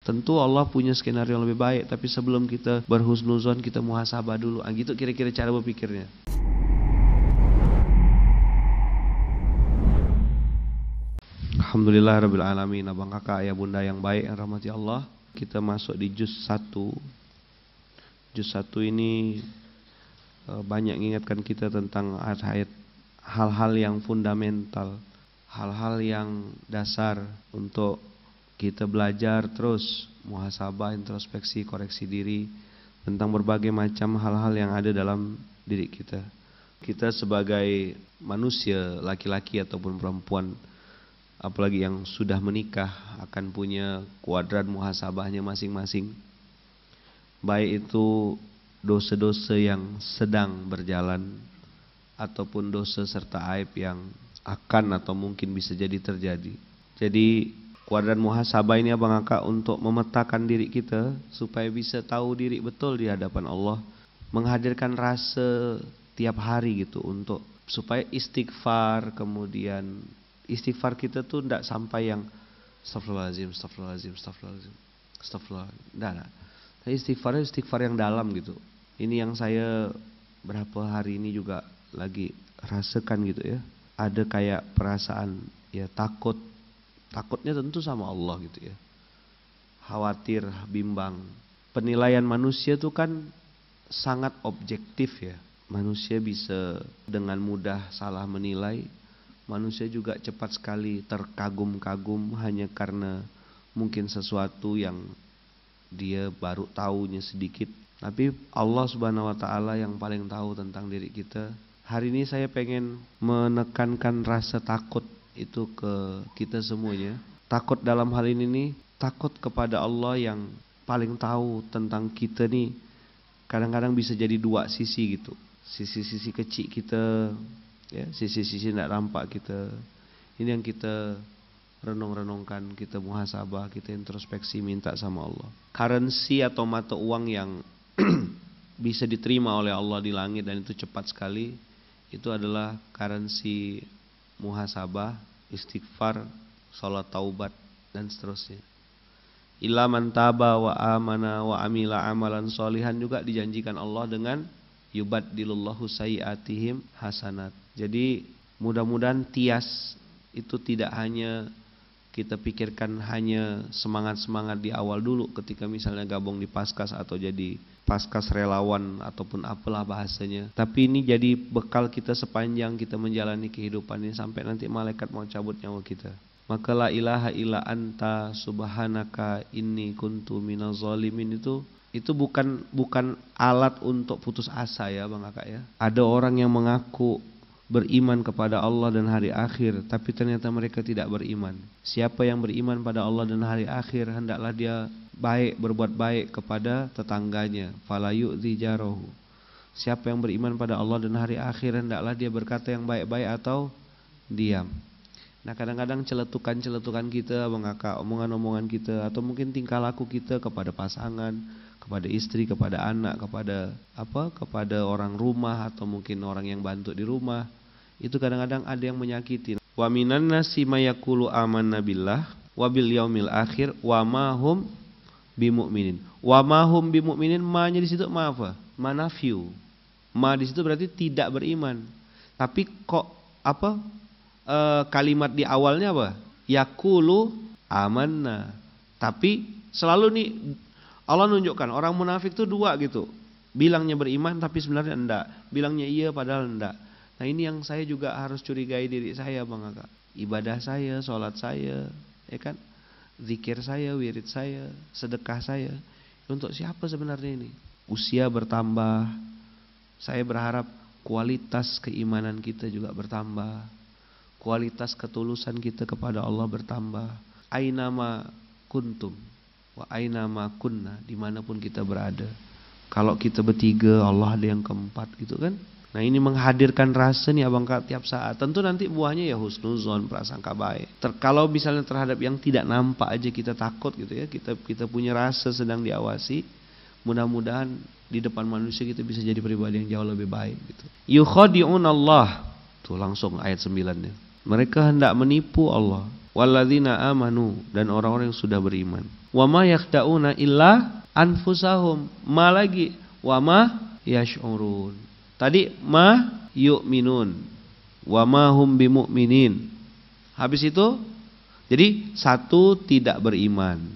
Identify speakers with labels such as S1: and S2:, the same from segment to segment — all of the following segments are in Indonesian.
S1: Tentu Allah punya skenario yang lebih baik, tapi sebelum kita berhusnuzon, kita muhasabah dulu. Gitu kira-kira cara berpikirnya. Alhamdulillah Rabbil Alamin. Abang kakak, ayah bunda yang baik, yang rahmati Allah. Kita masuk di juz 1. Juz 1 ini banyak mengingatkan kita tentang ayat-ayat, hal-hal yang fundamental, hal-hal yang dasar untuk kita belajar terus muhasabah, introspeksi, koreksi diri tentang berbagai macam hal-hal yang ada dalam diri kita. Kita sebagai manusia, laki-laki ataupun perempuan, apalagi yang sudah menikah, akan punya kuadran muhasabahnya masing-masing. Baik itu dosa-dosa yang sedang berjalan ataupun dosa serta aib yang akan atau mungkin bisa jadi terjadi. Jadi kuadran muhasabah ini abang kakak untuk memetakan diri kita supaya bisa tahu diri betul di hadapan Allah, menghadirkan rasa tiap hari gitu untuk supaya istighfar, kemudian istighfar kita tuh tidak sampai yang astagfirullahaladzim, astagfirullahaladzim, astagfirullahaladzim, astagfirullahaladzim. Tidak. Istighfar yang dalam gitu. Ini yang saya berapa hari ini juga lagi rasakan gitu ya. Ada kayak perasaan ya takut. Takutnya tentu sama Allah gitu ya. Khawatir, bimbang. Penilaian manusia tuh kan sangat objektif ya. Manusia bisa dengan mudah salah menilai. Manusia juga cepat sekali terkagum-kagum hanya karena mungkin sesuatu yang dia baru tahunya sedikit. Tapi Allah Subhanahu wa Ta'ala yang paling tahu tentang diri kita. Hari ini saya pengen menekankan rasa takut itu ke kita semuanya. Takut dalam hal ini nih, takut kepada Allah yang paling tahu tentang kita nih. Kadang-kadang bisa jadi dua sisi gitu. Sisi-sisi kecil kita, ya, sisi-sisi tidak nampak kita. Ini yang kita renung-renungkan, kita muhasabah, kita introspeksi, minta sama Allah. Currency atau mata uang yang bisa diterima oleh Allah di langit dan itu cepat sekali, itu adalah currency muhasabah, istighfar, salat taubat dan seterusnya. Illa man taba wa amana wa amila amalan solihan juga dijanjikan Allah dengan yubaddilullahu sayyiatihim hasanat. Jadi mudah-mudahan tias itu tidak hanya kita pikirkan hanya semangat-semangat di awal dulu ketika misalnya gabung di Paskas atau jadi Paskas relawan ataupun apalah bahasanya. Tapi ini jadi bekal kita sepanjang kita menjalani kehidupan ini sampai nanti malaikat mau cabut nyawa kita. Maka la ilaha illa anta subhanaka inni kuntu minaz zalimin itu bukan alat untuk putus asa ya Bang Kakak ya. Ada orang yang mengaku beriman kepada Allah dan hari akhir, tapi ternyata mereka tidak beriman. Siapa yang beriman pada Allah dan hari akhir, hendaklah dia berbuat baik kepada tetangganya. Fala yu'dzi jarahu. Siapa yang beriman pada Allah dan hari akhir, hendaklah dia berkata yang baik-baik atau diam. Nah kadang-kadang celetukan kita, Bang Kakak, omongan-omongan kita, atau mungkin tingkah laku kita kepada pasangan, kepada istri, kepada anak, kepada orang rumah, atau mungkin orang yang bantu di rumah, itu kadang-kadang ada yang menyakiti. Wa minan nasi mayaqulu amanna billah wa bil yaumil akhir wa ma hum bimumin. Wa ma hum bimumin, ma-nya di situ ma apa? Manafiu. Ma di situ berarti tidak beriman. Tapi kok kalimat di awalnya apa? Yaqulu amanna. Tapi selalu nih Allah nunjukkan orang munafik itu dua gitu. Bilangnya beriman tapi sebenarnya enggak. Bilangnya iya padahal enggak. Nah ini yang saya juga harus curigai diri saya Bang Kakak. Ibadah saya, sholat saya, ya kan? Zikir saya, wirid saya, sedekah saya. Untuk siapa sebenarnya ini? Usia bertambah. Saya berharap kualitas keimanan kita juga bertambah. Kualitas ketulusan kita kepada Allah bertambah. Ainama kuntum wa ainama kunna, dimanapun kita berada. Kalau kita bertiga, Allah ada yang keempat gitu kan. Nah ini menghadirkan rasa nih Abang Kak tiap saat. Tentu nanti buahnya ya husnuzon, prasangka baik. Kalau misalnya terhadap yang tidak nampak aja kita takut gitu ya, kita punya rasa sedang diawasi. Mudah-mudahan di depan manusia kita bisa jadi pribadi yang jauh lebih baik gitu. Yukhadi'un Allah. Tuh langsung ayat 9-nya. Mereka hendak menipu Allah. walladzina amanu, dan orang-orang yang sudah beriman. Wa ma yakhda'una illa anfusahum, ma lagi wa ma yash'urun. Tadi ma yu'minun wa ma hum bimu'minin. Habis itu jadi 1 tidak beriman,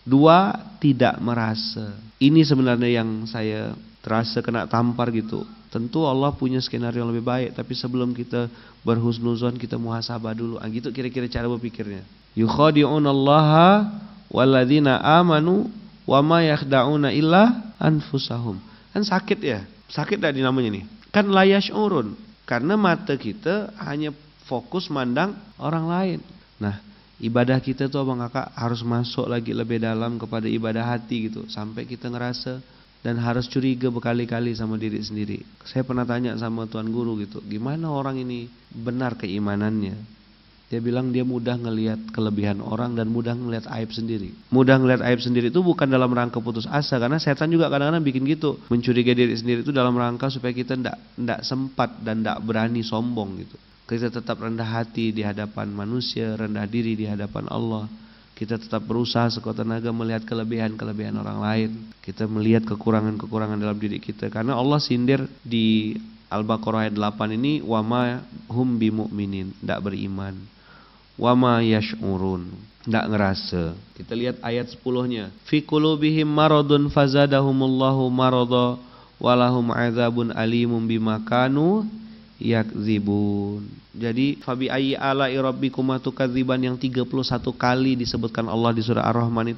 S1: 2 tidak merasa. Ini sebenarnya yang saya terasa kena tampar gitu. Tentu Allah punya skenario yang lebih baik, tapi sebelum kita berhusnuzon kita muhasabah dulu. Gitu kira-kira cara berpikirnya. Yukhadi'unallaha walladzina amanu wa ma yakhda'una illa anfusahum. Kan sakit ya? Sakit dah dinamanya nih. Kan la yash'urun. Karena mata kita hanya fokus mandang orang lain. Nah, ibadah kita tuh abang kakak harus masuk lagi lebih dalam kepada ibadah hati gitu. Sampai kita ngerasa dan harus curiga berkali-kali sama diri sendiri. Saya pernah tanya sama tuan guru gitu, gimana orang ini benar keimanannya? Dia bilang dia mudah ngelihat kelebihan orang dan mudah ngelihat aib sendiri. Mudah ngelihat aib sendiri itu bukan dalam rangka putus asa, karena setan juga kadang-kadang bikin gitu, mencurigai diri sendiri itu dalam rangka supaya kita ndak sempat dan ndak berani sombong gitu. Kita tetap rendah hati di hadapan manusia, rendah diri di hadapan Allah. Kita tetap berusaha sekuat tenaga melihat kelebihan-kelebihan orang lain. Kita melihat kekurangan-kekurangan dalam diri kita. Karena Allah sindir di Al-Baqarah ayat 8 ini, wa ma hum bimu'minin, tidak beriman. Wa ma yash'urun, tidak ngerasa. Kita lihat ayat 10-nya. Fi qulubihim maradun fazadahumullahu marada walahum adzabun alimun bima kanu yakzibun. Jadi fabi ayyi ala'i rabbikuma tukadziban yang 31 kali disebutkan Allah di surah Ar-Rahman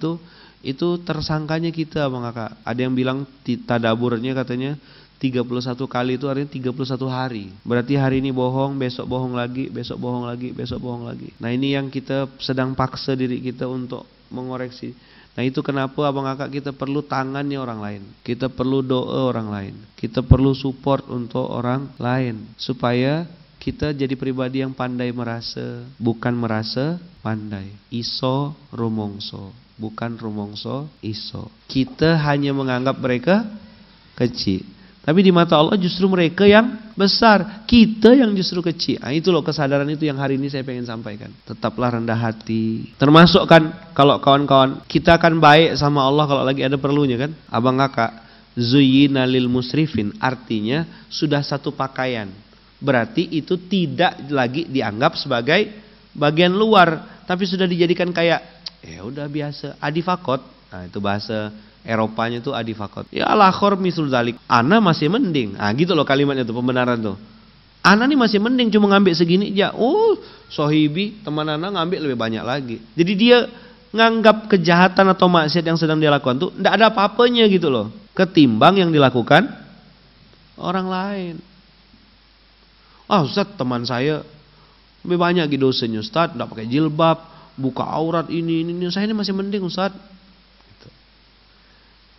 S1: itu tersangkanya kita Bang Kakak. Ada yang bilang tadaburnya katanya 31 kali itu artinya 31 hari. Berarti hari ini bohong, besok bohong lagi, besok bohong lagi, besok bohong lagi. Nah, ini yang kita sedang paksa diri kita untuk mengoreksi. Nah, itu kenapa abang kakak kita perlu tangannya orang lain. Kita perlu doa orang lain. Kita perlu support untuk orang lain. Supaya kita jadi pribadi yang pandai merasa, bukan merasa pandai. Iso rumongso, bukan rumongso iso. Kita hanya menganggap mereka kecil, tapi di mata Allah justru mereka yang besar. Kita yang justru kecil. Nah, itu loh kesadaran itu yang hari ini saya pengen sampaikan. Tetaplah rendah hati. Termasuk kan kalau kawan-kawan kita akan baik sama Allah kalau lagi ada perlunya kan. Abang kakak, zuyyina lil musrifin, artinya sudah satu pakaian. Berarti itu tidak lagi dianggap sebagai bagian luar, tapi sudah dijadikan kayak ya udah biasa, adifakot. Nah, itu bahasa Eropanya itu adifakot. Ya alakhor misul zalik. Ana masih mending. Ah gitu loh kalimatnya tuh, pembenaran tuh. Ana nih masih mending cuma ngambil segini aja. Oh, sohibi teman ana ngambil lebih banyak lagi. Jadi dia nganggap kejahatan atau maksiat yang sedang dia lakukan tuh enggak ada apa-apanya gitu loh, ketimbang yang dilakukan orang lain. Ah Ustaz, teman saya lebih banyak gitu dosanya Ustaz, enggak pakai jilbab, buka aurat ini. Saya ini masih mending Ustaz. Gitu.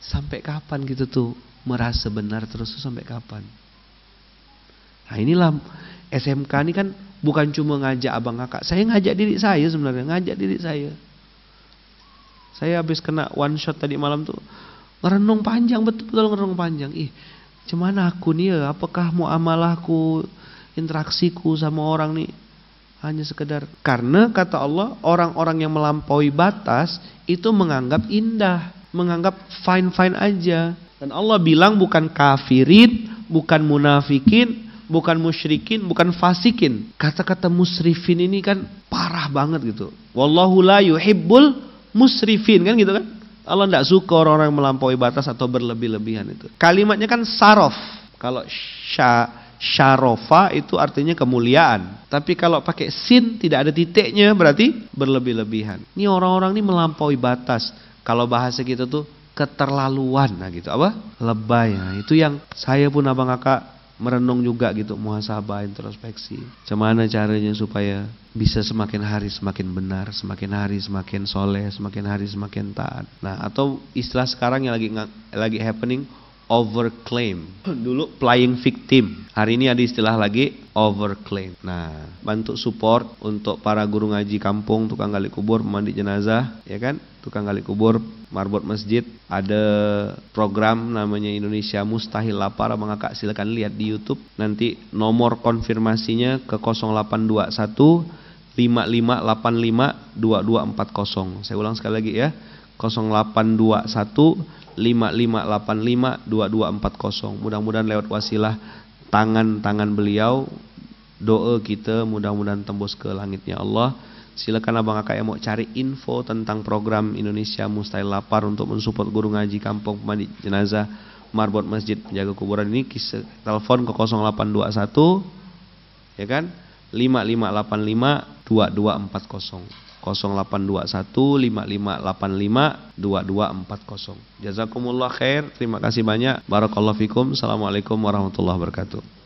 S1: Sampai kapan gitu tuh merasa benar terus tuh sampai kapan? Nah, inilah SMK ini kan bukan cuma ngajak abang kakak. Saya ngajak diri saya sebenarnya, ngajak diri saya. Saya habis kena one shot tadi malam tuh ngerenung panjang, betul-betul ngerenung panjang. Cuman aku nih ya, apakah muamalahku, interaksiku sama orang nih hanya sekedar, karena kata Allah orang-orang yang melampaui batas itu menganggap indah, menganggap fine-fine aja. Dan Allah bilang bukan kafirin, bukan munafikin, bukan musyrikin, bukan fasikin. Kata-kata musrifin ini kan parah banget gitu. Wallahu la yuhibbul musrifin kan gitu kan. Allah tidak suka orang-orang yang melampaui batas atau berlebih-lebihan itu. Kalimatnya kan sarof. Kalau syarofa itu artinya kemuliaan. Tapi kalau pakai sin tidak ada titiknya berarti berlebih-lebihan. Ini orang-orang ini melampaui batas. Kalau bahasa kita tuh keterlaluan, nah gitu apa? Lebay. Nah, itu yang saya pun abang kakak merenung juga gitu, muhasabah, introspeksi. Gimana caranya supaya bisa semakin hari semakin benar, semakin hari semakin soleh, semakin hari semakin taat. Nah, atau istilah sekarang yang lagi happening, overclaim. Dulu playing victim, hari ini ada istilah lagi overclaim. Nah, bantu support untuk para guru ngaji kampung, tukang gali kubur, mandi jenazah, ya kan? Tukang gali kubur, marbot masjid. Ada program namanya Indonesia Mustahil Lapar, Abang Kakak silakan lihat di YouTube. Nanti nomor konfirmasinya ke 0821 55852240. Saya ulang sekali lagi ya. 082155852240. Mudah-mudahan lewat wasilah tangan-tangan beliau, doa kita mudah-mudahan tembus ke langitnya Allah. Silakan abang kakak yang mau cari info tentang program Indonesia Mustahil Lapar untuk mensupport guru ngaji kampung pemandi jenazah Marbot Masjid Penjaga Kuburan ini, telepon ke 0821 ya kan 55852240. 082155852240. Jazakumullah khair. Terima kasih banyak. Barakallahu fikum. Assalamualaikum warahmatullahi wabarakatuh.